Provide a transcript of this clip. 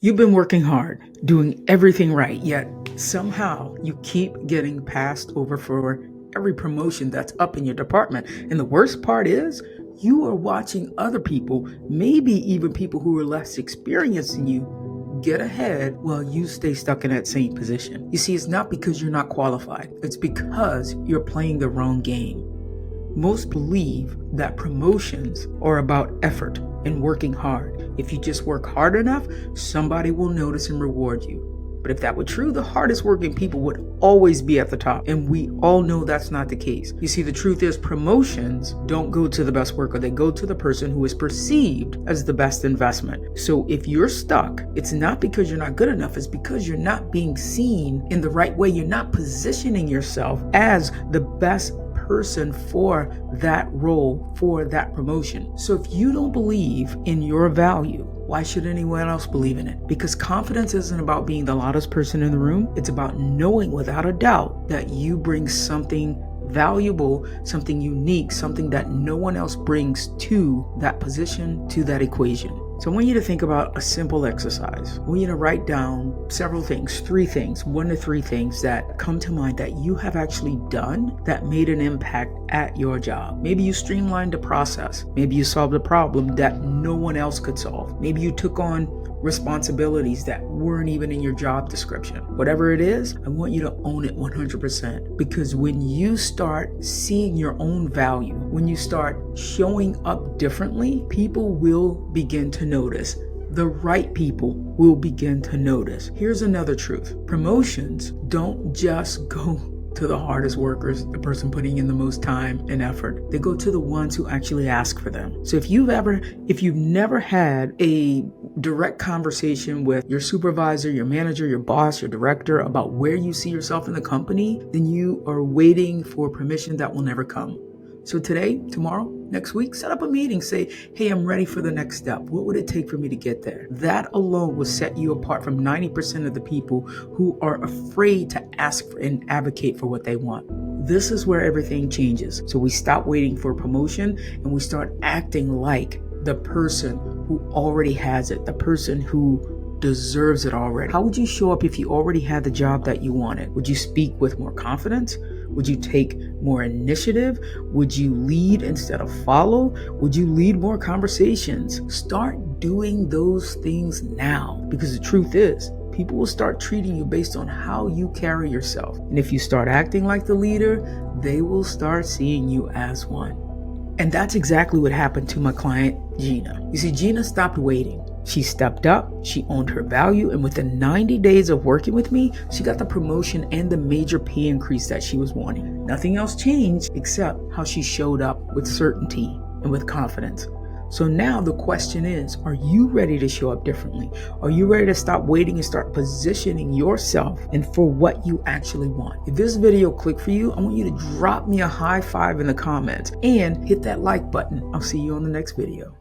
You've been working hard, doing everything right, yet somehow you keep getting passed over for every promotion that's up in your department. And the worst part is, you are watching other people, maybe even people who are less experienced than you, get ahead while you stay stuck in that same position. You see, it's not because you're not qualified, it's because you're playing the wrong game. Most believe that promotions are about effort and working hard. If you just work hard enough, somebody will notice and reward you. But if that were true, the hardest working people would always be at the top. And we all know that's not the case. You see, the truth is promotions don't go to the best worker. They go to the person who is perceived as the best investment. So if you're stuck, it's not because you're not good enough. It's because you're not being seen in the right way. You're not positioning yourself as the best person for that role, for that promotion. So if you don't believe in your value, why should anyone else believe in it? Because confidence isn't about being the loudest person in the room. It's about knowing without a doubt that you bring something valuable, something unique, something that no one else brings to that position, to that equation. So I want you to think about a simple exercise. I want you to write down several things, 1 to 3 things that come to mind that you have actually done that made an impact at your job. Maybe you streamlined a process. Maybe you solved a problem that no one else could solve. Maybe you took on responsibilities that weren't even in your job description. Whatever it is, I want you to own it 100%. Because when you start seeing your own value, when you start showing up differently, people will begin to notice. The right people will begin to notice. Here's another truth. Promotions don't just go to the hardest workers, the person putting in the most time and effort. They go to the ones who actually ask for them. So if you've never had a direct conversation with your supervisor, your manager, your boss, your director about where you see yourself in the company, then you are waiting for permission that will never come. So today, tomorrow, next week, set up a meeting. Say, hey, I'm ready for the next step. What would it take for me to get there? That alone will set you apart from 90% of the people who are afraid to ask for and advocate for what they want. This is where everything changes. So we stop waiting for promotion and we start acting like the person who already has it, the person who deserves it already. How would you show up if you already had the job that you wanted? Would you speak with more confidence? Would you take more initiative? Would you lead instead of follow? Would you lead more conversations? Start doing those things now, because the truth is, people will start treating you based on how you carry yourself. And if you start acting like the leader, they will start seeing you as one. And that's exactly what happened to my client, Gina. You see, Gina stopped waiting. She stepped up, she owned her value, and within 90 days of working with me, she got the promotion and the major pay increase that she was wanting. Nothing else changed except how she showed up with certainty and with confidence. So now the question is, are you ready to show up differently? Are you ready to stop waiting and start positioning yourself and for what you actually want? If this video clicked for you, I want you to drop me a high 5 in the comments and hit that like button. I'll see you on the next video.